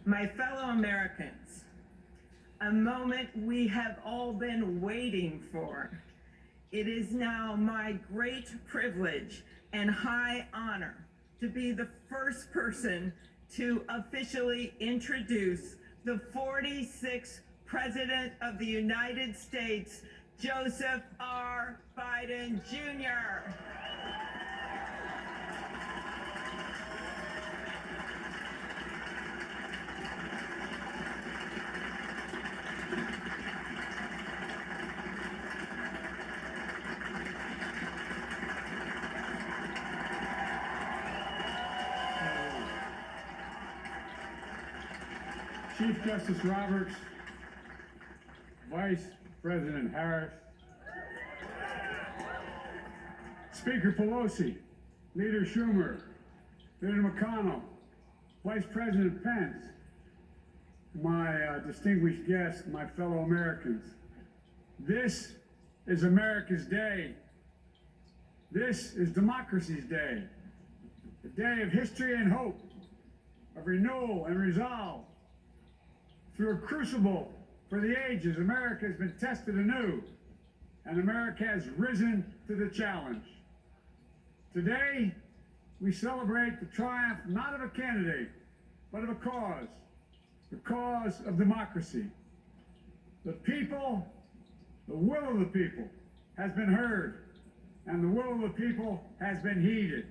My fellow Americans, a moment we have all been waiting for. It is now my great privilege and high honor to be the first person to officially introduce the 46th President of the United States, Joseph R. Biden, Jr. Chief Justice Roberts, Vice President Harris, Speaker Pelosi, Leader Schumer, Leader McConnell, Vice President Pence, my distinguished guests, my fellow Americans. This is America's day. This is democracy's day. A day of history and hope, of renewal and resolve. Through a crucible for the ages, America has been tested anew, and America has risen to the challenge. Today, we celebrate the triumph not of a candidate, but of a cause, the cause of democracy. The people, the will of the people has been heard, and the will of the people has been heeded.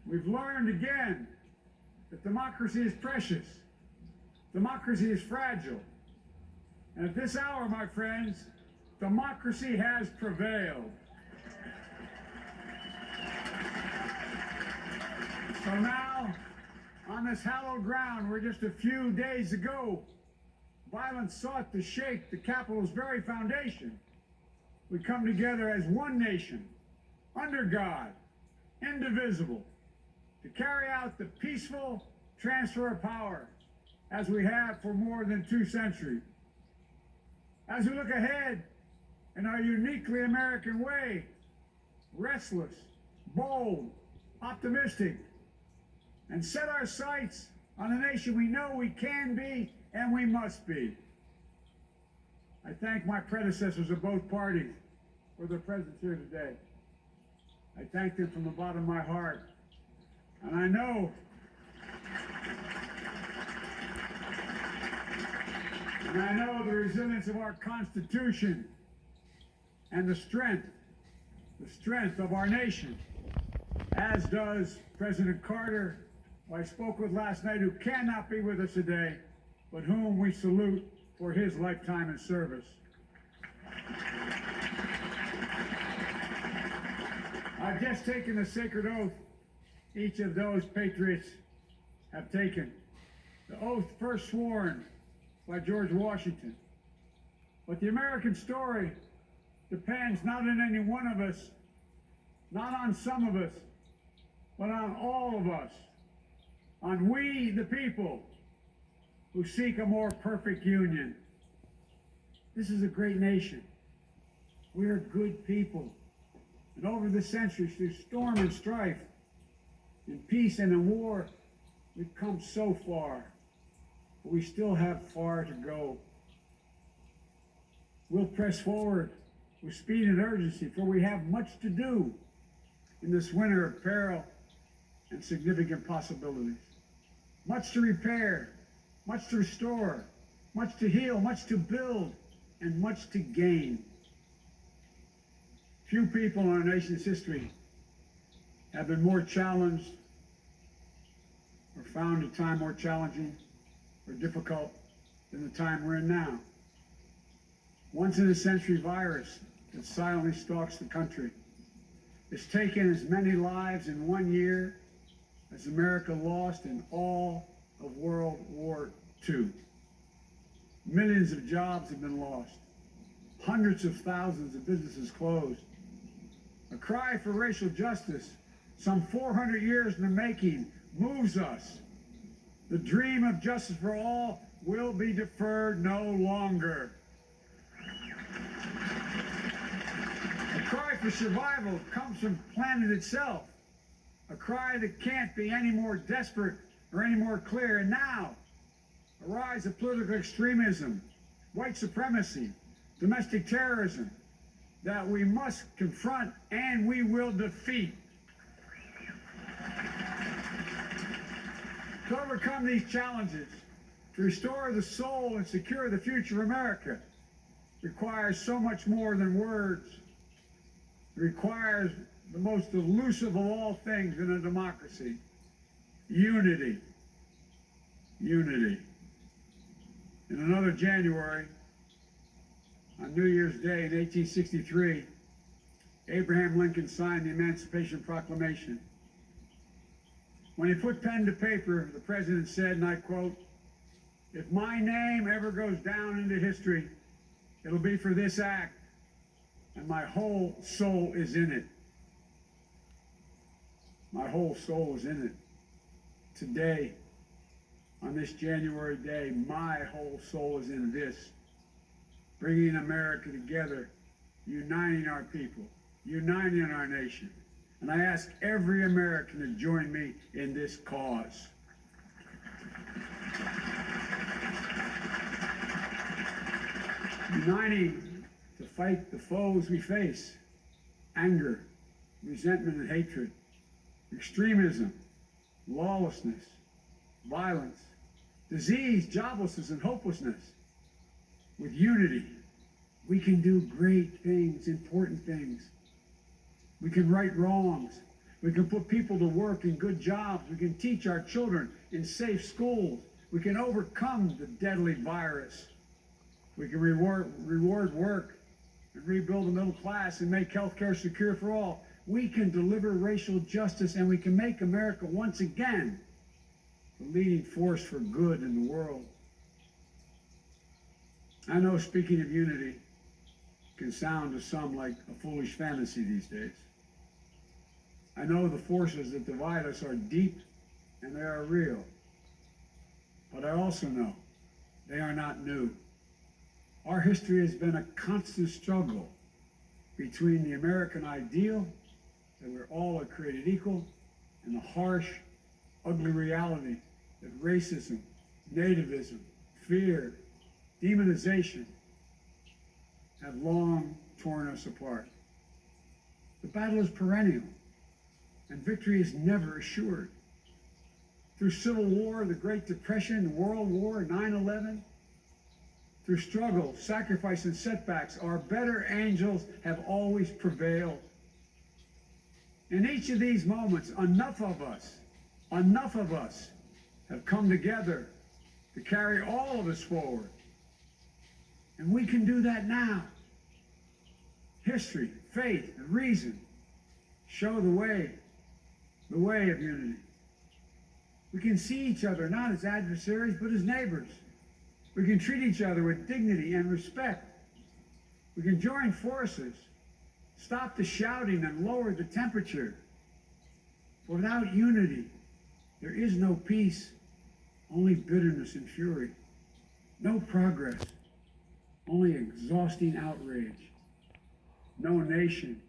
We've learned again that democracy is precious. Democracy is fragile. And at this hour, my friends, democracy has prevailed. So now, on this hallowed ground where just a few days ago, violence sought to shake the Capitol's very foundation, we come together as one nation, under God, indivisible, to carry out the peaceful transfer of power as we have for more than 2 centuries. As we look ahead in our uniquely American way, restless, bold, optimistic, and set our sights on a nation we know we can be and we must be. I thank my predecessors of both parties for their presence here today. I thank them from the bottom of my heart. And I know the resilience of our Constitution and the strength of our nation, as does President Carter, who I spoke with last night, who cannot be with us today, but whom we salute for his lifetime in service. I've just taken the sacred oath each of those patriots have taken. The oath first sworn by George Washington. But the American story depends not on any one of us, not on some of us, but on all of us, on we the people who seek a more perfect union. This is a great nation. We are good people. And over the centuries, through storm and strife, in peace and in war, we've come so far. But we still have far to go. We'll press forward with speed and urgency, for we have much to do in this winter of peril and significant possibilities. Much to repair, much to restore, much to heal, much to build, and much to gain. Few people in our nation's history have been more challenged or found a time more challenging or difficult than the time we're in now. Once in a century virus that silently stalks the country. It's taken as many lives in 1 year as America lost in all of World War II. Millions of jobs have been lost. Hundreds of thousands of businesses closed. A cry for racial justice, some 400 years in the making, moves us. The dream of justice for all will be deferred no longer. A cry for survival comes from the planet itself. A cry that can't be any more desperate or any more clear. And now, a rise of political extremism, white supremacy, domestic terrorism that we must confront and we will defeat. To overcome these challenges, to restore the soul and secure the future of America, requires so much more than words. It requires the most elusive of all things in a democracy: unity. Unity. In another January, on New Year's Day in 1863, Abraham Lincoln signed the Emancipation Proclamation. When he put pen to paper, the president said, and I quote, "If my name ever goes down into history, it'll be for this act, and my whole soul is in it." My whole soul is in it. Today, on this January day, my whole soul is in this, bringing America together, uniting our people, uniting our nation. And I ask every American to join me in this cause. Uniting to fight the foes we face: anger, resentment and hatred, extremism, lawlessness, violence, disease, joblessness, and hopelessness. With unity, we can do great things, important things. We can right wrongs. We can put people to work in good jobs. We can teach our children in safe schools. We can overcome the deadly virus. We can reward work and rebuild the middle class and make healthcare secure for all. We can deliver racial justice, and we can make America once again the leading force for good in the world. I know speaking of unity can sound to some like a foolish fantasy these days. I know the forces that divide us are deep and they are real. But I also know they are not new. Our history has been a constant struggle between the American ideal that we're all created equal and the harsh, ugly reality that racism, nativism, fear, demonization have long torn us apart. The battle is perennial, and victory is never assured. Through Civil War, the Great Depression, World War, 9/11, through struggle, sacrifice, and setbacks, our better angels have always prevailed. In each of these moments, enough of us have come together to carry all of us forward. And we can do that now. History, faith, and reason show the way of unity. We can see each other not as adversaries, but as neighbors. We can treat each other with dignity and respect. We can join forces, stop the shouting, and lower the temperature. For without unity, there is no peace, only bitterness and fury. No progress, only exhausting outrage. No nation,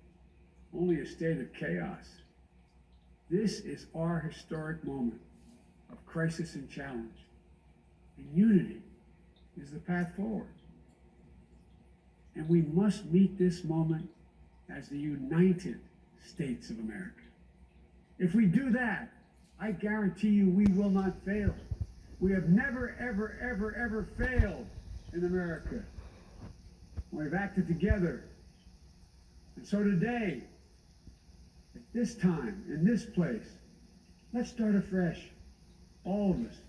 only a state of chaos. This is our historic moment of crisis and challenge. And unity is the path forward. And we must meet this moment as the United States of America. If we do that, I guarantee you we will not fail. We have never, ever, ever, ever failed in America. We've acted together. And so today, at this time, in this place, let's start afresh. All of us.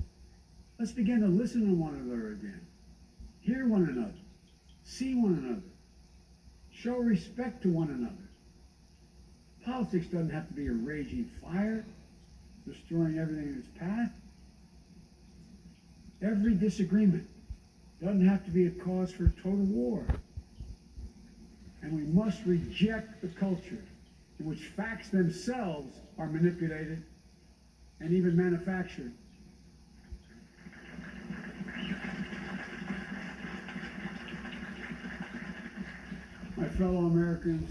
Let's begin to listen to one another again. Hear one another. See one another. Show respect to one another. Politics doesn't have to be a raging fire, destroying everything in its path. Every disagreement doesn't have to be a cause for total war. And we must reject the culture in which facts themselves are manipulated and even manufactured. My fellow Americans,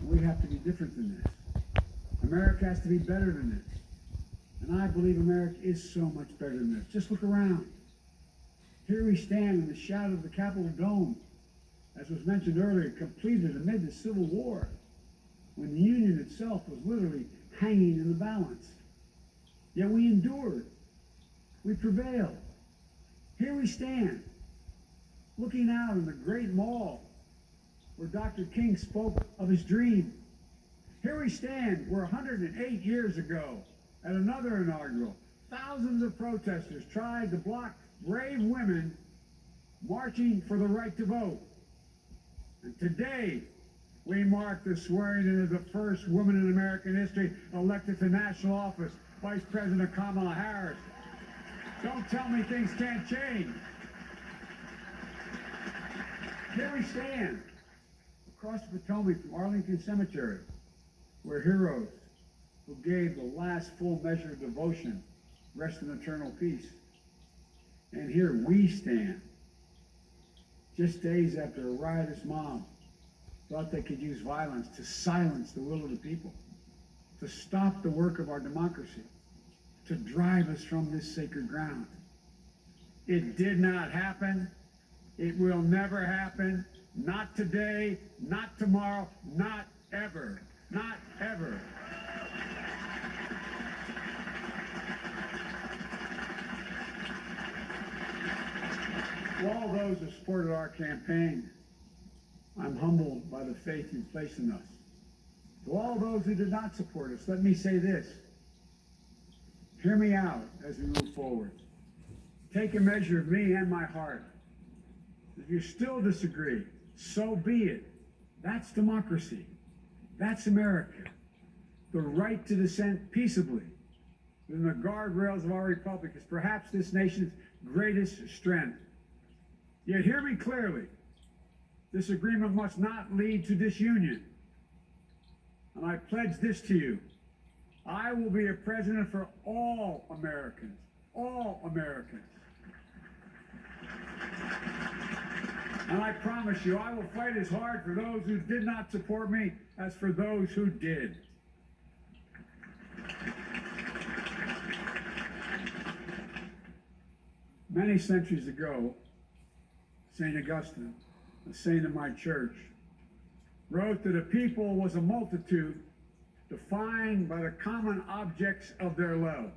we have to be different than this. America has to be better than this. And I believe America is so much better than this. Just look around. Here we stand in the shadow of the Capitol Dome, as was mentioned earlier, completed amid the Civil War, when the Union itself was literally hanging in the balance. Yet we endured. We prevailed. Here we stand, looking out on the great mall where Dr. King spoke of his dream. Here we stand where 108 years ago, at another inaugural, thousands of protesters tried to block brave women marching for the right to vote. And today, we mark the swearing in of the first woman in American history elected to national office, Vice President Kamala Harris. Don't tell me things can't change. Here we stand, across the Potomac from Arlington Cemetery, where heroes who gave the last full measure of devotion rest in eternal peace. And here we stand, just days after a riotous mob thought they could use violence to silence the will of the people, to stop the work of our democracy, to drive us from this sacred ground. It did not happen. It will never happen. Not today, not tomorrow, not ever. Not ever. To all those who supported our campaign, I'm humbled by the faith you place in us. To all those who did not support us, let me say this. Hear me out as we move forward. Take a measure of me and my heart. If you still disagree, so be it. That's democracy. That's America. The right to dissent peaceably within the guardrails of our republic is perhaps this nation's greatest strength. Yet hear me clearly. Disagreement must not lead to disunion. And I pledge this to you. I will be a president for all Americans. All Americans. And I promise you, I will fight as hard for those who did not support me as for those who did. Many centuries ago, St. Augustine, a saint of my church, wrote that a people was a multitude defined by the common objects of their love.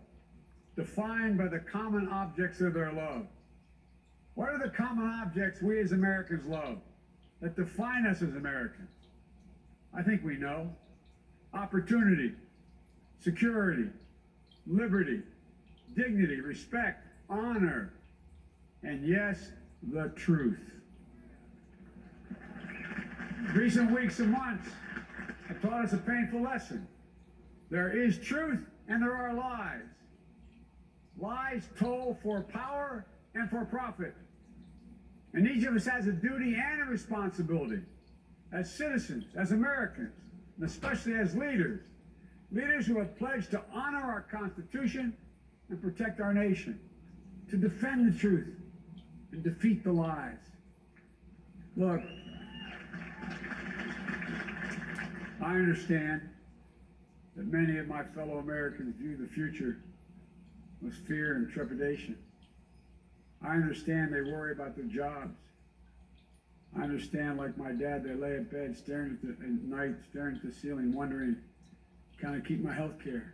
Defined by the common objects of their love. What are the common objects we as Americans love that define us as Americans? I think we know. Opportunity, security, liberty, dignity, respect, honor, and yes, the truth. Recent weeks and months have taught us a painful lesson. There is truth and there are lies. Lies told for power and for profit. And each of us has a duty and a responsibility as citizens, as Americans, and especially as leaders. Leaders who have pledged to honor our Constitution and protect our nation, to defend the truth and defeat the lies. Look, I understand that many of my fellow Americans view the future with fear and trepidation. I understand they worry about their jobs. I understand, like my dad, they lay in bed staring at night, staring at the ceiling, wondering, can I keep my health care?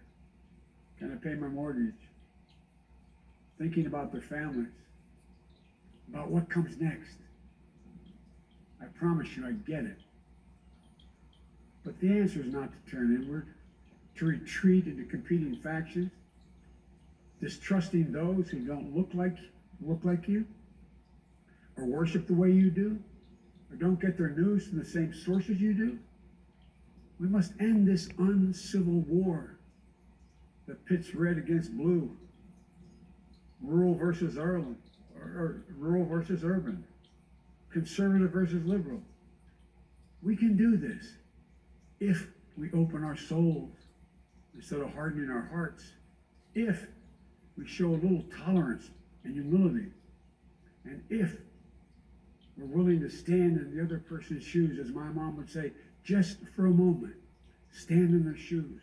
Can I pay my mortgage? Thinking about their families, about what comes next. I promise you, I get it. But the answer is not to turn inward, to retreat into competing factions, distrusting those who don't look like you, or worship the way you do, or don't get their news from the same sources you do. We must end this uncivil war that pits red against blue, rural versus urban, or rural versus urban, conservative versus liberal. We can do this if we open our souls instead of hardening our hearts, if we show a little tolerance and humility, and if we're willing to stand in the other person's shoes, as my mom would say, just for a moment, stand in their shoes.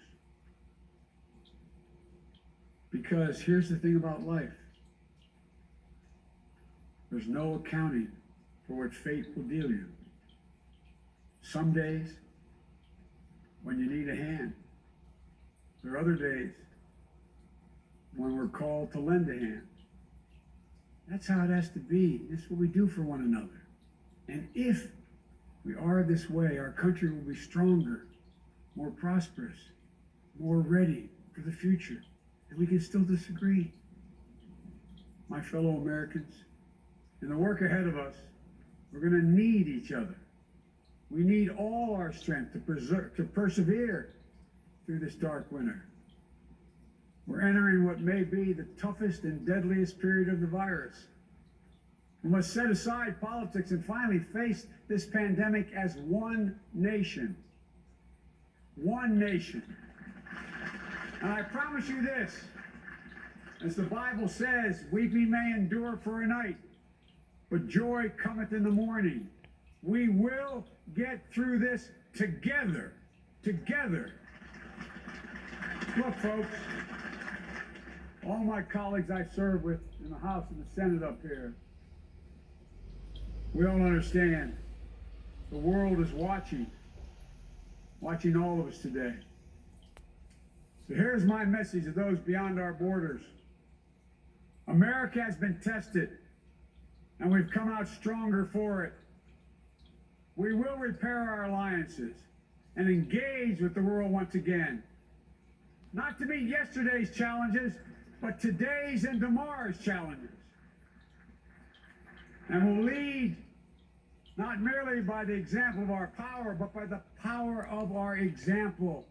Because here's the thing about life. There's no accounting for what fate will deal you. Some days, when you need a hand. There are other days when we're called to lend a hand. That's how it has to be. This is what we do for one another. And if we are this way, our country will be stronger, more prosperous, more ready for the future. And we can still disagree. My fellow Americans, in the work ahead of us, we're going to need each other. We need all our strength to persevere through this dark winter. We're entering what may be the toughest and deadliest period of the virus. We must set aside politics and finally face this pandemic as one nation. One nation. And I promise you this, as the Bible says, weeping may endure for a night, but joy cometh in the morning. We will get through this together. Together. Look, folks, all my colleagues I serve with in the House and the Senate up here, we all understand the world is watching all of us today. So here's my message to those beyond our borders. America has been tested, and we've come out stronger for it. We will repair our alliances and engage with the world once again. Not to meet yesterday's challenges, but today's and tomorrow's challenges. And we'll lead not merely by the example of our power, but by the power of our example.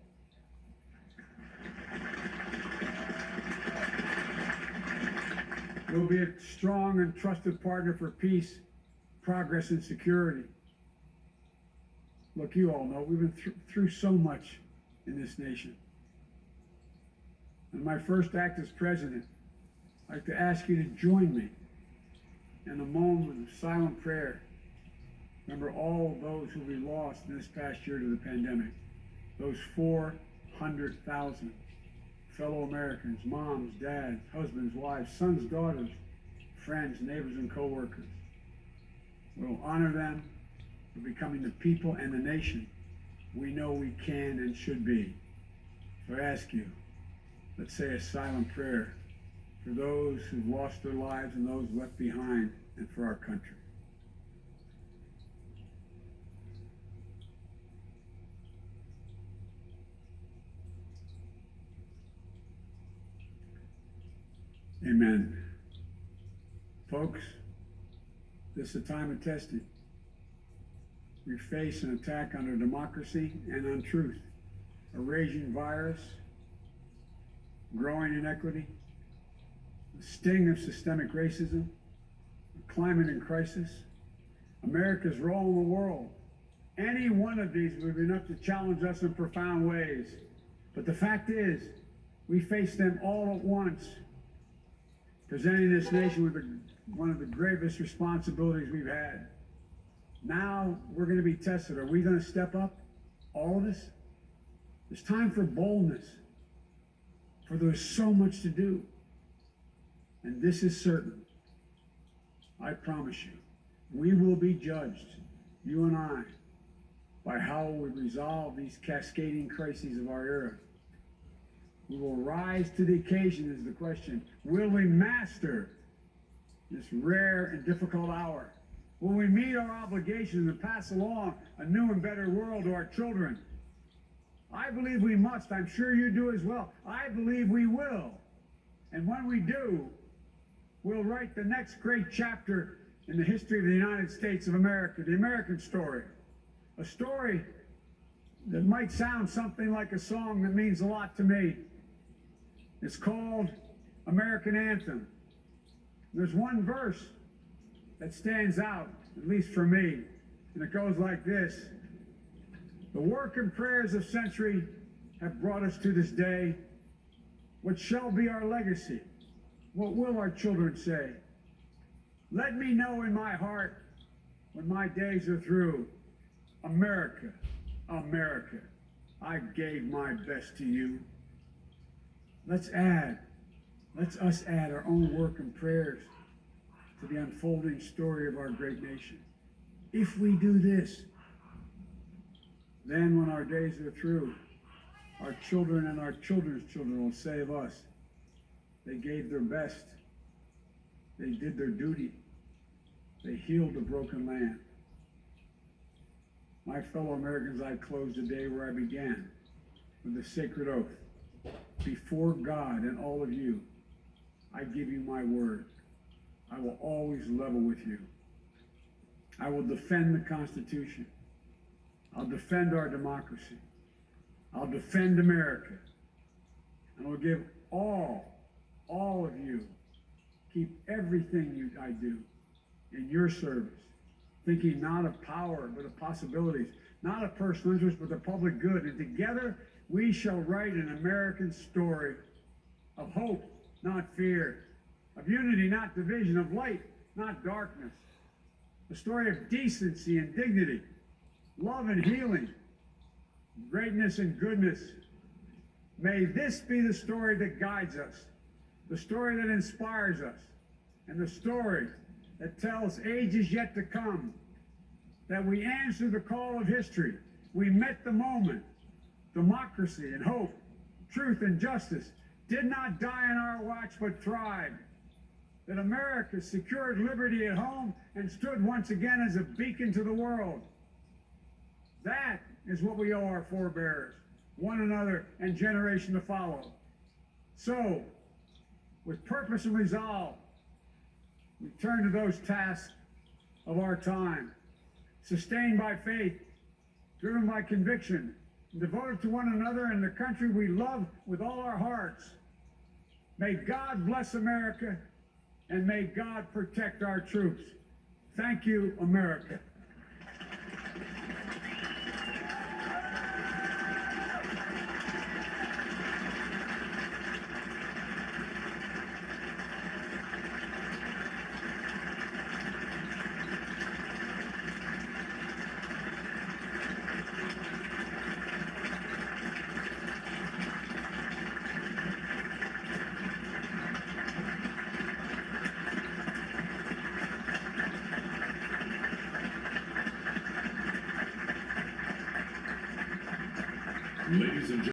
We'll be a strong and trusted partner for peace, progress, and security. Look, you all know we've been through so much in this nation. In my first act as president, I'd like to ask you to join me in a moment of silent prayer. Remember all those who we lost in this past year to the pandemic. Those 400,000 fellow Americans, moms, dads, husbands, wives, sons, daughters, friends, neighbors, and co-workers. We'll honor them for becoming the people and the nation we know we can and should be. So I ask you, let's say a silent prayer for those who've lost their lives and those left behind, and for our country. Amen. Folks, this is a time of testing. We face an attack on our democracy and on truth, a raging virus, growing inequity, the sting of systemic racism, a climate in crisis, America's role in the world. Any one of these would be enough to challenge us in profound ways. But the fact is, we face them all at once, presenting this nation with one of the gravest responsibilities we've had. Now we're going to be tested. Are we going to step up? All of us? It's time for boldness, for there's so much to do. And this is certain. I promise you, we will be judged, you and I, by how we resolve these cascading crises of our era. We will rise to the occasion is the question. Will we master this rare and difficult hour? Will we meet our obligations and pass along a new and better world to our children? I believe we must. I'm sure you do as well. I believe we will. And when we do, we'll write the next great chapter in the history of the United States of America, the American story. A story that might sound something like a song that means a lot to me. It's called American Anthem. There's one verse that stands out, at least for me, and it goes like this. The work and prayers of century have brought us to this day. What shall be our legacy? What will our children say? Let me know in my heart when my days are through. America, America, I gave my best to you. Let's us add our own work and prayers to the unfolding story of our great nation. If we do this, then when our days are through, our children and our children's children will say of us, they gave their best, they did their duty, they healed a broken land. My fellow Americans, I close the day where I began, with the sacred oath. Before God and all of you, I give you my word. I will always level with you. I will defend the Constitution. I'll defend our democracy. I'll defend America. And I'll give all of you, keep everything I do in your service, thinking not of power, but of possibilities, not of personal interest, but the public good. And together, we shall write an American story of hope, not fear, of unity, not division, of light, not darkness, a story of decency and dignity, love and healing, greatness and goodness. May this be the story that guides us, the story that inspires us, and the story that tells ages yet to come that we answered the call of history. We met the moment. Democracy and hope, truth and justice did not die in our watch, but thrived. That America secured liberty at home and stood once again as a beacon to the world. That is what we owe our forebears, one another, and generation to follow. So, with purpose and resolve, we turn to those tasks of our time, sustained by faith, driven by conviction, devoted to one another and the country we love with all our hearts. May God bless America, and may God protect our troops. Thank you, America. Ladies and gentlemen.